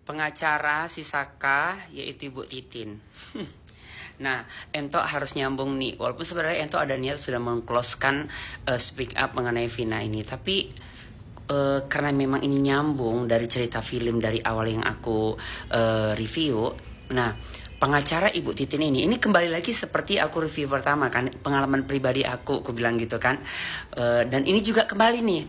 pengacara si Saka yaitu Ibu Titin. Nah, Ento harus nyambung nih. Walaupun sebenarnya Ento ada niat sudah mengclosekan speak up mengenai Vina ini, tapi karena memang ini nyambung dari cerita film dari awal yang aku review. Nah, pengacara Ibu Titin ini kembali lagi seperti aku review pertama kan, pengalaman pribadi aku bilang gitu kan. Dan ini juga kembali nih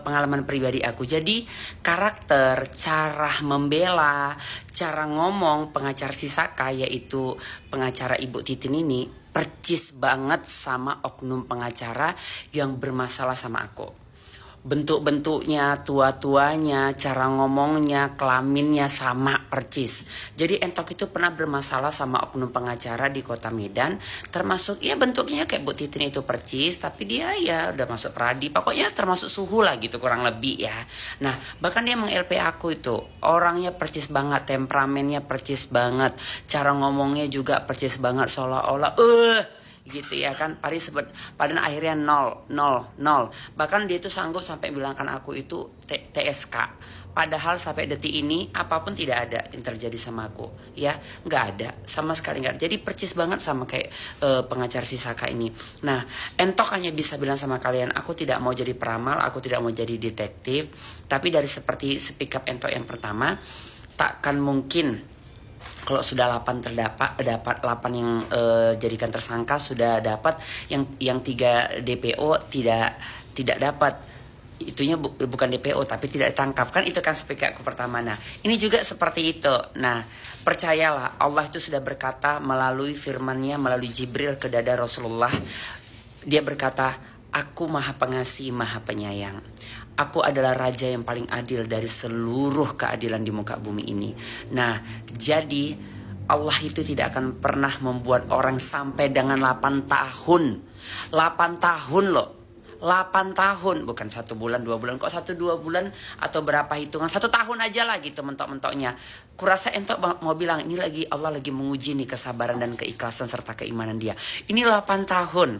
pengalaman pribadi aku. Jadi karakter, cara membela, cara ngomong pengacara si Saka yaitu pengacara Ibu Titin ini percis banget sama oknum pengacara yang bermasalah sama aku. Bentuk-bentuknya, tua-tuanya, cara ngomongnya, kelaminnya sama percis. Jadi Entok itu pernah bermasalah sama oknum pengacara di Kota Medan, termasuk ya bentuknya kayak Bu Titin itu percis, tapi dia ya udah masuk pradi, pokoknya termasuk suhu lah gitu kurang lebih ya. Nah, bahkan dia meng-LP aku itu, orangnya percis banget, temperamennya percis banget, cara ngomongnya juga percis banget, seolah-olah gitu ya kan, pada akhirnya nol. Bahkan dia itu sanggup sampai bilangkan aku itu TSK, padahal sampai detik ini apapun tidak ada yang terjadi sama aku ya, nggak ada sama sekali, nggak ada. Jadi percis banget sama kayak pengacara si Saka ini. Nah, Entok hanya bisa bilang sama kalian, aku tidak mau jadi peramal, aku tidak mau jadi detektif, tapi dari seperti speak up Entok yang pertama, takkan mungkin kalau sudah 8 dapat 8 yang jadikan tersangka sudah dapat, yang 3 DPO tidak dapat, itunya bukan DPO tapi tidak ditangkap kan, itu kan speak up pertama. Nah, ini juga seperti itu. Nah, percayalah Allah itu sudah berkata melalui firman-Nya, melalui Jibril ke dada Rasulullah. Dia berkata, aku maha pengasih, maha penyayang. Aku adalah raja yang paling adil dari seluruh keadilan di muka bumi ini. Nah, jadi Allah itu tidak akan pernah membuat orang sampai dengan 8 tahun. 8 tahun loh. 8 tahun, bukan 1 bulan, 2 bulan. Kok 1-2 bulan atau berapa hitungan? 1 tahun aja lah gitu mentok-mentoknya. Kurasa Entok mau bilang, ini lagi Allah lagi menguji nih kesabaran dan keikhlasan serta keimanan dia. Ini 8 tahun.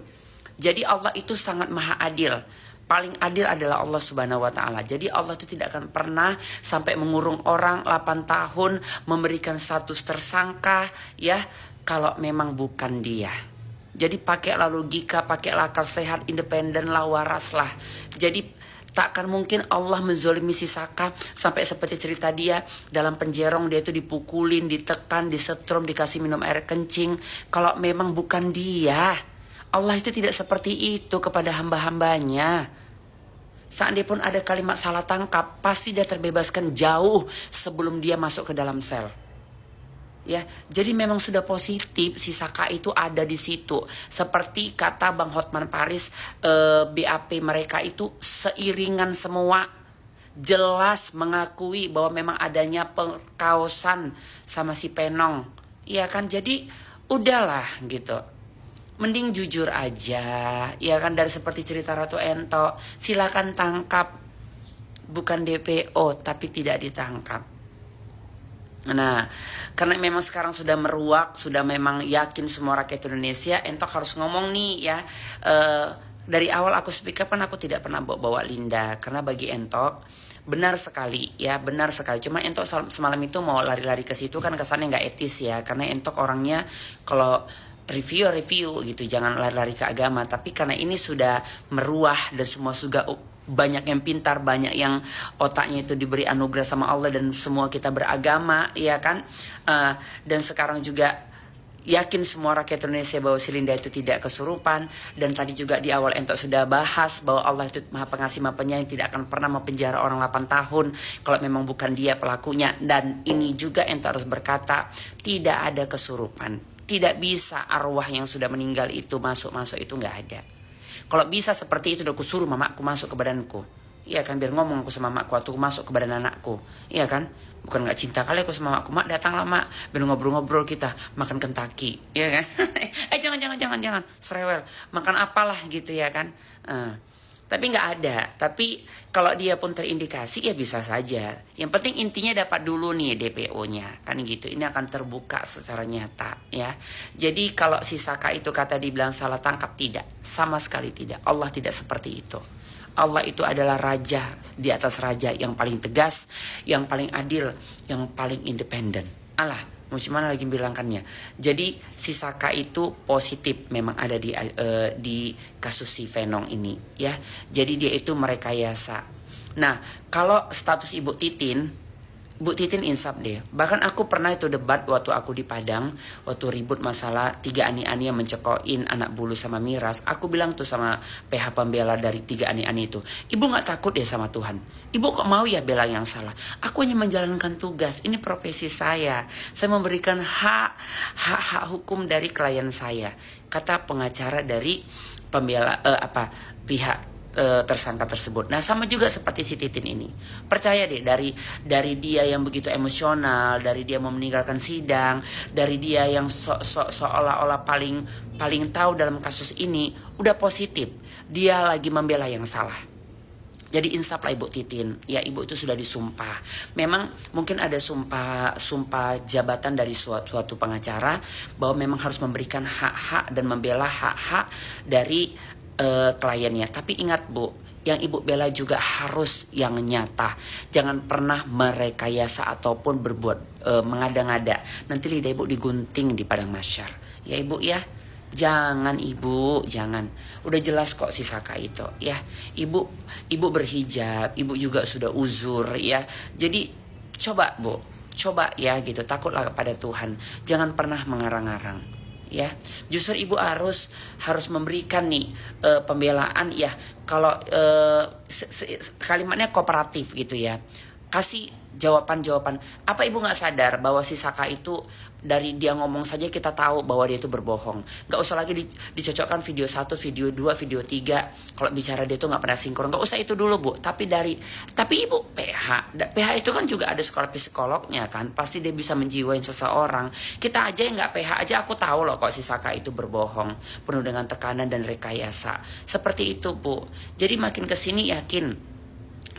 Jadi Allah itu sangat maha adil. Paling adil adalah Allah Subhanahu wa Ta'ala. Jadi Allah itu tidak akan pernah sampai mengurung orang 8 tahun, memberikan status tersangka ya, kalau memang bukan dia. Jadi pakailah logika, pakailah akal sehat, independen lah, waras lah. Jadi takkan mungkin Allah menzolimi si Saka sampai seperti cerita dia dalam penjerong, dia itu dipukulin, ditekan, disetrum, dikasih minum air kencing. Kalau memang bukan dia, Allah itu tidak seperti itu kepada hamba-hambanya. Seandainya pun ada kalimat salah tangkap, pasti dia terbebaskan jauh sebelum dia masuk ke dalam sel. Ya, jadi memang sudah positif si Saka itu ada di situ. Seperti kata Bang Hotman Paris, BAP mereka itu seiringan semua, jelas mengakui bahwa memang adanya perkaosan sama si Penong. Iya kan, jadi udahlah gitu. Mending jujur aja, ya kan, dari seperti cerita Ratu Ento, silakan tangkap, bukan DPO tapi tidak ditangkap. Nah, karena memang sekarang sudah meruak, sudah memang yakin semua rakyat Indonesia, Entok harus ngomong nih ya. Dari awal aku speak up kan aku tidak pernah bawa Linda, karena bagi Entok benar sekali ya, benar sekali. Cuma Entok semalam itu mau lari-lari ke situ kan kesannya nggak etis ya, karena Entok orangnya kalau review gitu jangan lari-lari ke agama. Tapi karena ini sudah meruah dan semua juga banyak yang pintar, banyak yang otaknya itu diberi anugerah sama Allah dan semua kita beragama ya kan, dan sekarang juga yakin semua rakyat Indonesia bahwa si Linda itu tidak kesurupan. Dan tadi juga di awal Entok sudah bahas bahwa Allah itu maha pengasih, maha penyayang, tidak akan pernah mempenjara orang 8 tahun kalau memang bukan dia pelakunya. Dan ini juga Entok harus berkata, tidak ada kesurupan. Tidak bisa arwah yang sudah meninggal itu masuk itu nggak ada. Kalau bisa seperti itu udah kusuruh mamaku masuk ke badanku. Iya kan, biar ngomong aku sama mamaku atau masuk ke badan anakku. Iya kan, bukan nggak cinta kali aku sama mamaku. Mak datanglah mak, biar ngobrol-ngobrol kita makan Kentucky. Iya kan? jangan serewel. Makan apalah gitu ya kan. Tapi nggak ada. Tapi kalau dia pun terindikasi ya bisa saja. Yang penting intinya dapat dulu nih DPO-nya kan gitu. Ini akan terbuka secara nyata ya. Jadi kalau si Saka itu kata dibilang salah tangkap, tidak, sama sekali tidak. Allah tidak seperti itu. Allah itu adalah raja di atas raja, yang paling tegas, yang paling adil, yang paling independen. Allah, mau gimana lagi bilangkannya. Jadi si Saka itu positif memang ada di kasus si Venong ini ya. Jadi dia itu merekayasa. Nah, kalau status Ibu Titin, Bu Titin insaf deh. Bahkan aku pernah itu debat waktu aku di Padang, waktu ribut masalah 3 ani-ani yang mencekokin anak bulu sama miras. Aku bilang tuh sama PH pembela dari 3 ani-ani itu, ibu gak takut ya sama Tuhan? Ibu kok mau ya bela yang salah? Aku hanya menjalankan tugas. Ini profesi saya. Saya memberikan hak hukum dari klien saya. Kata pengacara dari pembela pihak tersangka tersebut. Nah, sama juga seperti si Titin ini. Percaya deh, dari dia yang begitu emosional, dari dia mau meninggalkan sidang, dari dia yang seolah-olah paling tahu dalam kasus ini, udah positif. Dia lagi membela yang salah. Jadi insaf lah Ibu Titin. Ya, Ibu itu sudah disumpah. Memang mungkin ada sumpah jabatan dari suatu pengacara bahwa memang harus memberikan hak-hak dan membela hak-hak dari kliennya. Tapi ingat Bu, yang Ibu bela juga harus yang nyata. Jangan pernah merekayasa ataupun berbuat mengada-ngada. Nanti lidah Ibu digunting di padang mahsyar. Ya Ibu ya. Jangan Ibu, jangan. Udah jelas kok si Saka itu ya. Ibu berhijab, Ibu juga sudah uzur ya. Jadi coba Bu, coba ya gitu. Takutlah kepada Tuhan. Jangan pernah mengarang-arang. Ya, justru Ibu harus memberikan nih pembelaan ya. Kalau kalimatnya kooperatif gitu ya. Kasih jawaban-jawaban. Apa Ibu nggak sadar bahwa si Saka itu dari dia ngomong saja kita tahu bahwa dia itu berbohong. Nggak usah lagi dicocokkan video 1, video 2, video 3. Kalau bicara dia itu nggak pernah sinkron. Nggak usah itu dulu Bu. Tapi Ibu PH itu kan juga ada sekolah psikolognya kan. Pasti dia bisa menjiwain seseorang. Kita aja yang nggak PH aja aku tahu loh kok si Saka itu berbohong. Penuh dengan tekanan dan rekayasa. Seperti itu Bu. Jadi makin kesini yakin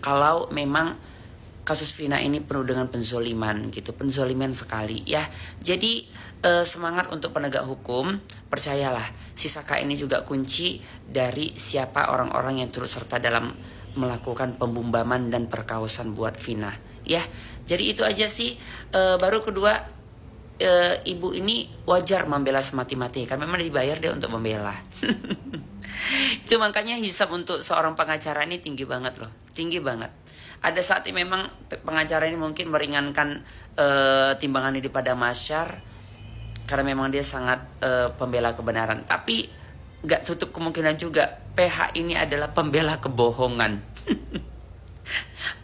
kalau memang kasus Vina ini penuh dengan penzoliman gitu, penzoliman sekali ya. Jadi semangat untuk penegak hukum, percayalah si Saka ini juga kunci dari siapa orang-orang yang turut serta dalam melakukan pembumbaman dan perkawasan buat Vina ya. Jadi itu aja sih. Baru kedua, Ibu ini wajar membela semati-mati kan, memang dibayar dia untuk membela. Itu makanya hisab untuk seorang pengacara ini tinggi banget loh, tinggi banget. Ada saatnya memang pengacara ini mungkin meringankan timbangannya di padang mahsyar karena memang dia sangat pembela kebenaran. Tapi gak tutup kemungkinan juga PH ini adalah pembela kebohongan.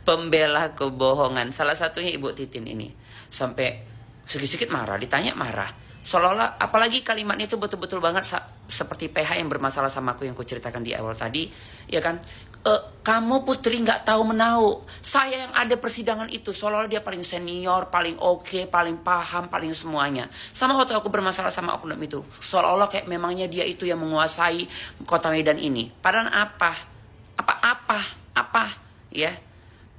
Pembela kebohongan. Salah satunya Ibu Titin ini. Sampai sedikit-sedikit marah, ditanya marah. Seolah-olah, apalagi kalimatnya itu betul-betul banget seperti PH yang bermasalah sama aku yang kuceritakan di awal tadi. Ya kan? Kamu Putri nggak tahu menahu. Saya yang ada persidangan itu, seolah-olah dia paling senior, paling oke, paling paham, paling semuanya. Sama waktu aku bermasalah sama oknum itu, seolah-olah kayak memangnya dia itu yang menguasai kota Medan ini. Padahal apa, ya.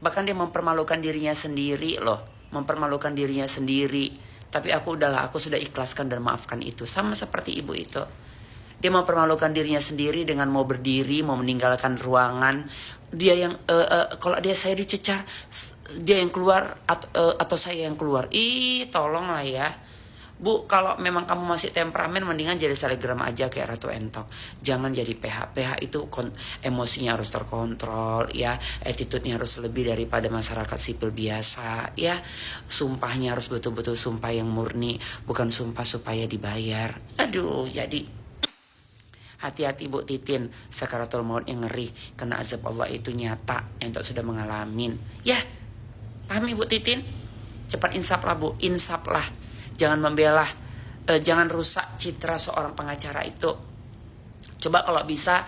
Bahkan dia mempermalukan dirinya sendiri loh, mempermalukan dirinya sendiri. Tapi aku sudah ikhlaskan dan maafkan itu. Sama seperti Ibu itu. Dia mempermalukan dirinya sendiri dengan mau berdiri, mau meninggalkan ruangan. Dia yang kalau saya dicecar, dia yang keluar atau saya yang keluar. Tolonglah ya. Bu, kalau memang kamu masih temperamen, mendingan jadi selebgram aja kayak Ratu Entok. Jangan jadi PH. PH itu emosinya harus terkontrol ya. Attitude-nya harus lebih daripada masyarakat sipil biasa ya. Sumpahnya harus betul-betul sumpah yang murni, bukan sumpah supaya dibayar. Aduh, jadi hati-hati Bu Titin, sakaratul maut yang ngeri, karena azab Allah itu nyata, entok sudah mengalamin. Ya, paham Ibu Titin? Cepat insaf lah Bu, insaf lah. Jangan membela, jangan rusak citra seorang pengacara itu. Coba kalau bisa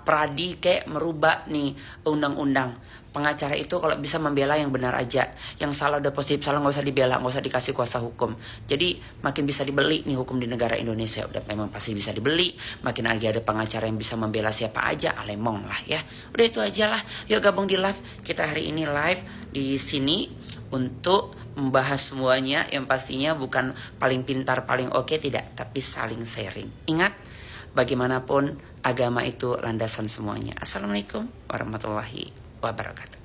Pradi kayak merubah nih undang-undang. Pengacara itu kalau bisa membela yang benar aja. Yang salah udah positif salah, nggak usah dibela, nggak usah dikasih kuasa hukum. Jadi makin bisa dibeli nih hukum di negara Indonesia, udah memang pasti bisa dibeli. Makin lagi ada pengacara yang bisa membela siapa aja, alemong lah ya. Udah itu aja lah. Yuk gabung di live. Kita hari ini live di sini untuk membahas semuanya, yang pastinya bukan paling pintar, paling oke, tidak, tapi saling sharing. Ingat, bagaimanapun agama itu landasan semuanya. Assalamualaikum warahmatullahi wabarakatuh.